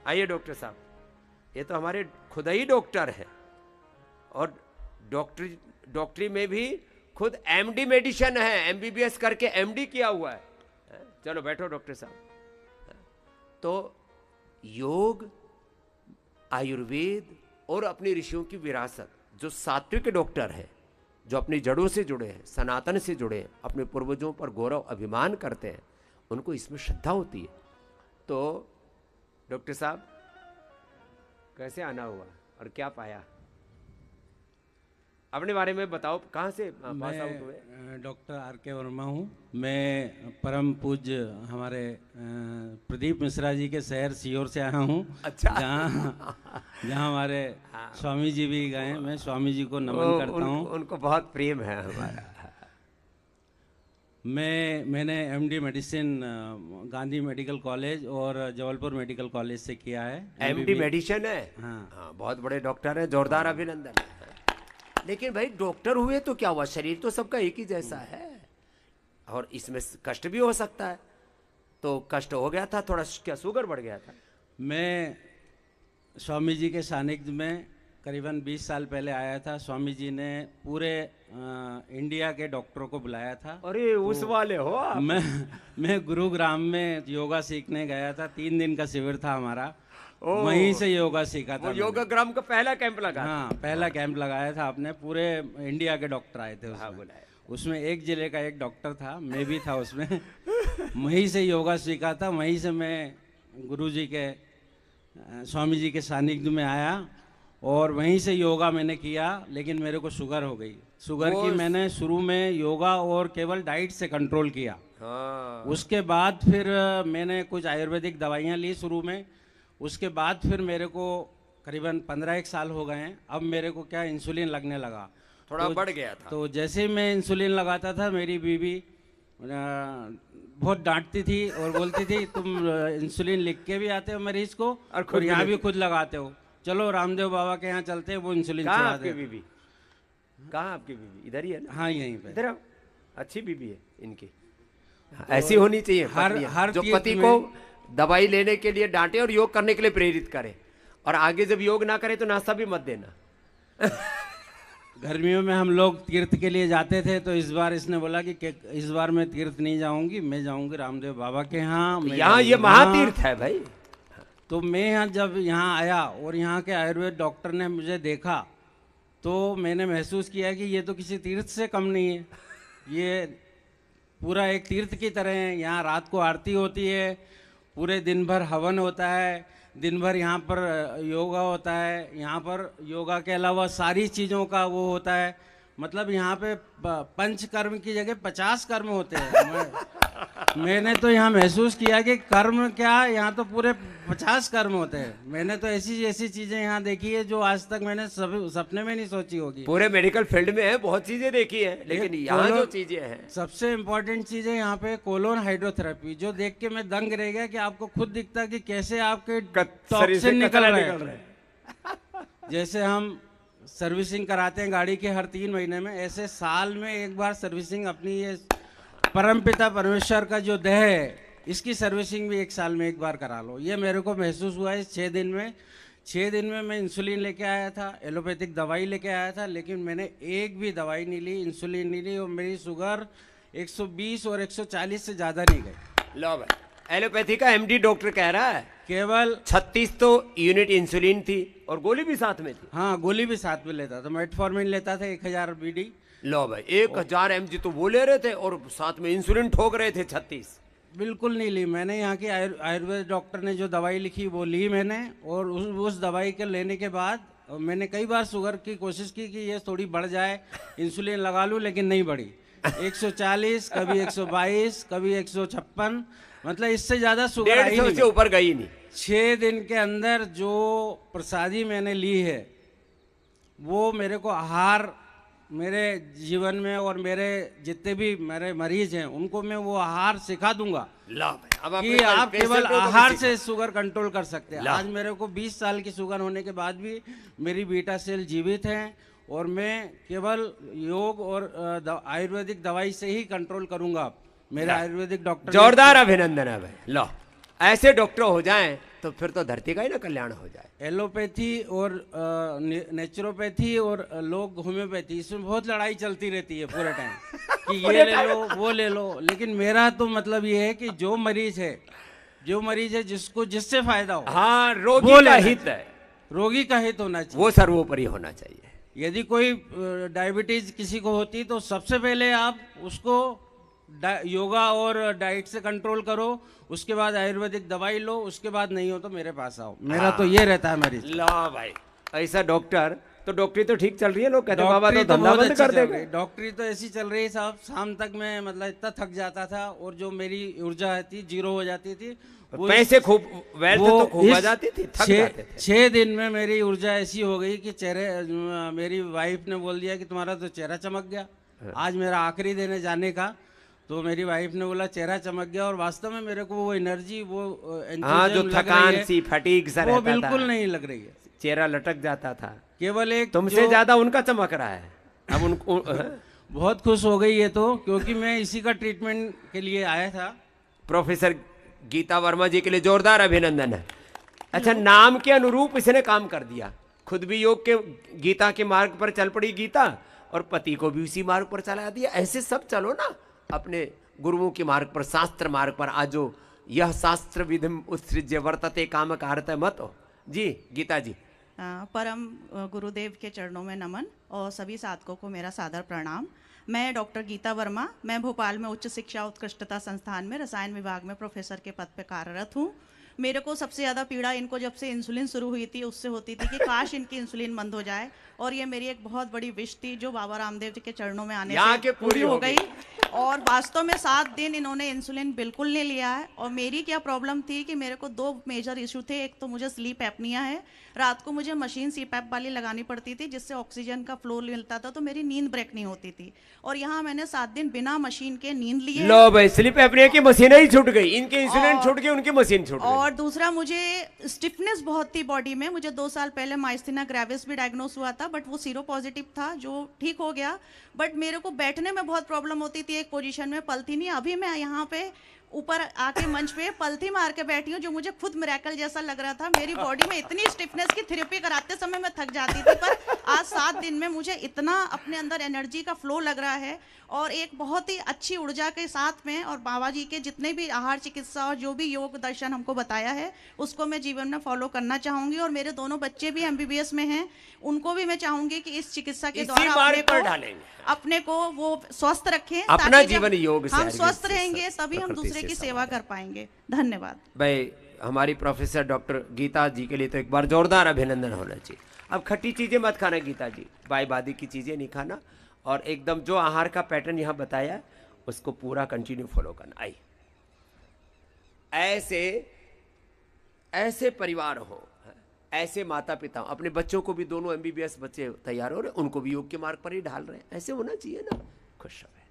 आइए डॉक्टर साहब, ये तो हमारे खुद ही डॉक्टर है और डॉक्टरी में भी खुद एमडी मेडिसिन है, एमबीबीएस करके एमडी किया हुआ है। चलो बैठो डॉक्टर साहब। तो योग, आयुर्वेद और अपनी ऋषियों की विरासत, जो सात्विक डॉक्टर है, जो अपनी जड़ों से जुड़े हैं, सनातन से जुड़े हैं, अपने पूर्वजों पर गौरव अभिमान करते हैं, उनको इसमें श्रद्धा होती है। तो डॉक्टर साहब कैसे आना हुआ और क्या पाया, अपने बारे में बताओ। कहाँ से पास आउट हुए? मैं डॉक्टर आर के वर्मा हूँ। मैं परम पूज्य हमारे प्रदीप मिश्रा जी के शहर सीहोर से आया हूँ। अच्छा। जहाँ हमारे स्वामी जी भी गए। मैं स्वामी जी को नमन करता हूँ। उनको बहुत प्रेम है हमारा। मैंने MD medicine Gandhi medical college और जबलपुर मेडिकल कॉलेज से किया है। एमडी मेडिसिन है। हाँ, बहुत बड़े डॉक्टर हैं, जोरदार अभिनंदन। लेकिन भाई डॉक्टर हुए तो क्या हुआ, शरीर तो सबका एक ही जैसा है और इसमें कष्ट भी हो सकता है। तो कष्ट हो गया था थोड़ा, क्या शुगर बढ़ गया था? मैं स्वामी जी के सानिध्य में करीबन 20 साल पहले आया था। स्वामी जी ने पूरे इंडिया के डॉक्टरों को बुलाया था। अरे उस वाले हो आप? मैं गुरुग्राम में योगा सीखने गया था। 3 दिन का शिविर था हमारा, वहीं से योगा सीखा था। योगा ग्राम का पहला कैंप लगा? हाँ, पहला कैंप लगाया था आपने। पूरे इंडिया के डॉक्टर आए थे उसमें। एक जिले का एक डॉक्टर था, मैं भी था उसमें। वहीं से योगा सीखा था। वहीं से मैं गुरु जी के स्वामी जी के सानिध्य में आया और वहीं से योगा मैंने किया। लेकिन मेरे को शुगर हो गई। शुगर की मैंने शुरू में योगा और केवल डाइट से कंट्रोल किया। उसके बाद फिर मैंने कुछ आयुर्वेदिक दवाइयाँ ली शुरू में। उसके बाद फिर मेरे को करीबन 15 साल हो गए हैं। अब मेरे को क्या इंसुलिन लगने लगा, थोड़ा बढ़ गया था। तो जैसे ही मैं इंसुलिन लगाता था, मेरी बीवी बहुत डांटती थी और बोलती थी तुम इंसुलिन लिख के भी आते हो मरीज को और यहाँ भी खुद लगाते हो। चलो रामदेव बाबा के यहाँ चलते हैं, वो इंसुलिन चढ़ा दे। बीवी कहाँ? आपकी बीवी इधर ही है ना? हाँ, यहीं पे। इधर अच्छी बीवी है इनकी। ऐसी होनी चाहिए हर जो पति को दवाई लेने के लिए डांटे और योग करने के लिए प्रेरित करे, और आगे जब योग ना करे तो नाश्ता भी मत देना। गर्मियों में हम लोग तीर्थ के लिए जाते थे, तो इस बार इसने बोला कि इस बार मैं तीर्थ नहीं जाऊंगी, मैं जाऊंगी रामदेव बाबा के यहाँ। यहाँ ये महातीर्थ है भाई। तो मैं यहाँ जब यहाँ आया और यहाँ के आयुर्वेद डॉक्टर ने मुझे देखा, तो मैंने महसूस किया कि ये तो किसी तीर्थ से कम नहीं है। ये पूरा एक तीर्थ की तरह है। यहाँ रात को आरती होती है, पूरे दिन भर हवन होता है, दिन भर यहाँ पर योगा होता है। यहाँ पर योगा के अलावा सारी चीज़ों का वो होता है। मतलब यहाँ पे 5 कर्म की जगह 50 कर्म होते हैं। मैंने तो यहाँ महसूस किया कि कर्म क्या, यहाँ तो पूरे 50 कर्म होते हैं। मैंने तो ऐसी चीज़ें यहाँ देखी है जो आज तक मैंने सपने में नहीं सोची होगी। पूरे मेडिकल फील्ड में है, बहुत चीज़ें देखी है, लेकिन यहाँ जो चीज़ें हैं, सबसे इम्पोर्टेंट चीज़ है यहाँ पे कोलोन हाइड्रोथेरेपी, जो देख के मैं दंग रह गया कि आपको खुद दिखता कि कैसे आपके टॉक्सिन निकल रहे हैं। जैसे हम सर्विसिंग कराते हैं गाड़ी के हर 3 महीने में, ऐसे साल में एक बार सर्विसिंग अपनी ये परमपिता परमेश्वर का जो देह है, इसकी सर्विसिंग भी 1 साल में एक बार करा लो। ये मेरे को महसूस हुआ है 6 दिन में। 6 दिन में मैं इंसुलिन लेके आया था, एलोपैथिक दवाई लेके आया था, लेकिन मैंने एक भी दवाई नहीं ली, इंसुलिन नहीं ली, और मेरी शुगर 120 और 140 से ज़्यादा नहीं गई। लो भाई, एलोपैथी का एमडी डॉक्टर कह रहा है केवल 36 तो यूनिट इंसुलिन थी और गोली भी साथ में थी। हाँ, गोली भी साथ में लेता था। मेटफॉर्मिन लेता था 1000 बीडी। लो भाई, 1000 mg तो वो ले रहे थे और साथ में इंसुलिन ठोक रहे थे 36। बिल्कुल नहीं ली मैंने। यहाँ के आयुर्वेद डॉक्टर ने जो दवाई लिखी वो ली मैंने, और उस दवाई के लेने के बाद मैंने कई बार शुगर की कोशिश की कि ये थोड़ी बढ़ जाए, इंसुलिन लगा लूँ, लेकिन नहीं बढ़ी। 140, कभी 122, कभी 156, मतलब इससे ज़्यादा शुगर आई नहीं, से ऊपर गई नहीं। 6 दिन के अंदर जो प्रसादी मैंने ली है, वो मेरे को आहार, मेरे जीवन में और मेरे जितने भी मेरे मरीज हैं उनको मैं वो आहार सिखा दूंगा कि आप केवल आहार से शुगर कंट्रोल कर सकते हैं। आज मेरे को 20 साल की शुगर होने के बाद भी मेरी बीटा सेल जीवित हैं, और मैं केवल योग और आयुर्वेदिक दवाई से ही कंट्रोल करूंगा। मेरा आयुर्वेदिक डॉक्टर, जोरदार अभिनंदन है भाई। लो, ऐसे डॉक्टर हो जाएं तो फिर तो धरती का ही ना कल्याण हो जाए। एलोपैथी और नेचुरोपैथी और लोग होम्योपैथी, इसमें बहुत लड़ाई चलती रहती है पूरे टाइम कि ये ले लो वो ले लो। लेकिन मेरा तो मतलब ये है कि जो मरीज है जिसको जिससे फायदा हो, हाँ, वो रोगी का लेना हित चाहिए। है, रोगी का हित होना चाहिए, वो सर्वोपरि होना चाहिए। यदि कोई डायबिटीज किसी को होती तो सबसे पहले आप उसको योगा और डाइट से कंट्रोल करो, उसके बाद आयुर्वेदिक दवाई लो, उसके बाद नहीं हो तो मेरे पास आओ। मेरा तो ये रहता है मरीज। ला भाई, ऐसा डॉक्टर तो डॉक्टरी तो ठीक चल रही है। लोग कहते हैं बाबा डॉक्टरी तो धंधा बहुत बंद अच्छी कर चल देगा। रही, डॉक्टरी तो ऐसी चल रही है साहब, शाम तक मैं मतलब इतना थक जाता था और जो मेरी ऊर्जा थी जीरो हो जाती थी। पैसे खूब, वेल्थ तो खूब आ जाती थी, थक जाते थे। 6 दिन में मेरी ऊर्जा ऐसी हो गई कि मेरी वाइफ ने बोल दिया कि तुम्हारा तो चेहरा चमक गया। आज मेरा आखिरी दिन है जाने का, तो मेरी वाइफ ने बोला चेहरा चमक गया, और वास्तव में मेरे को वो एनर्जी, वो हाँ, जो थकान सी, फटीग सा वो रहता था, बिल्कुल नहीं लग रही है। चेहरा लटक जाता था। केवल एक तुमसे ज्यादा उनका चमक रहा है अब उनको। बहुत खुश हो गई है तो, क्योंकि मैं इसी का ट्रीटमेंट के लिए आया था। प्रोफेसर गीता वर्मा जी के लिए जोरदार अभिनंदन है। अच्छा, नाम के अनुरूप इसने काम कर दिया। खुद भी योग के, गीता के मार्ग पर चल पड़ी गीता, और पति को भी उसी मार्ग पर चला दिया। ऐसे सब चलो ना अपने गुरुओं के मार्ग पर, शास्त्र मार्ग पर। आज जो यह शास्त्र विधिम उत्सृज्य वर्तते काम कारत मत हो। जी गीता जी। परम गुरुदेव के चरणों में नमन और सभी साधकों को मेरा सादर प्रणाम। मैं डॉक्टर गीता वर्मा, मैं भोपाल में उच्च शिक्षा उत्कृष्टता संस्थान में रसायन विभाग में प्रोफेसर के पद पर कार्यरत हूँ। मेरे को सबसे ज़्यादा पीड़ा इनको जब से इंसुलिन शुरू हुई थी उससे होती थी कि काश इनकी इंसुलिन बंद हो जाए, और ये मेरी एक बहुत बड़ी विश थी जो बाबा रामदेव जी के चरणों में आने से पूरी हो गई। और वास्तव में 7 दिन इन्होंने इंसुलिन बिल्कुल नहीं लिया है। और मेरी क्या प्रॉब्लम थी कि मेरे को 2 मेजर इशू थे। एक तो मुझे स्लीप एपनिया है, रात को मुझे मशीन सीपैप वाली लगानी पड़ती थी जिससे ऑक्सीजन का फ्लो मिलता था, तो मेरी नींद ब्रेक नहीं होती थी। और यहाँ मैंने 7 दिन बिना मशीन के नींद लिए। लो भाई, स्लीप एपनिया की मशीन ही छूट गई, इनकी इंसुलिन छूट गई, उनकी मशीन छूट गई। और दूसरा, मुझे स्टिफनेस बहुत थी बॉडी में। मुझे 2 साल पहले माइस्थीनिया ग्रेविस भी डायग्नोस हुआ था, बट वो सीरो पॉजिटिव था, जो ठीक हो गया। बट मेरे को बैठने में बहुत प्रॉब्लम होती थी, एक पोजीशन में पलती नहीं। अभी मैं यहाँ पे ऊपर आके मंच पे पलथी मार के बैठी हूँ, जो मुझे खुद मिरेकल जैसा लग रहा था। मेरी बॉडी में इतनी स्टिफनेस की थेरेपी कराते समय मैं थक जाती थी, पर आज 7 दिन में मुझे इतना अपने अंदर एनर्जी का फ्लो लग रहा है, और एक बहुत ही अच्छी ऊर्जा के साथ में। और बाबा जी के जितने भी आहार चिकित्सा और जो भी योग दर्शन हमको बताया है उसको मैं जीवन में फॉलो करना चाहूंगी। और मेरे दोनों बच्चे भी MBBS में हैं, उनको भी मैं चाहूंगी कि इस चिकित्सा के द्वारा अपने को वो स्वस्थ रखें, अपना जीवन योग से हम स्वस्थ रहेंगे, तभी हम दूसरे की सेवा कर पाएंगे। धन्यवाद भाई। हमारी प्रोफेसर डॉक्टर गीता जी के लिए तो एक बार जोरदार अभिनंदन होना चाहिए। अब खट्टी चीजें मत खाना गीता जी, बादी की चीजें नहीं खाना, और एकदम जो आहार का पैटर्न यहाँ बताया उसको पूरा कंटिन्यू फॉलो करना। आई ऐसे परिवार हो, ऐसे माता पिता, अपने बच्चों को भी, दोनों MBBS बच्चे तैयार हो रहे, उनको भी योग के मार्ग पर ही ढाल रहे हैं। ऐसे होना चाहिए ना। खुश रहे।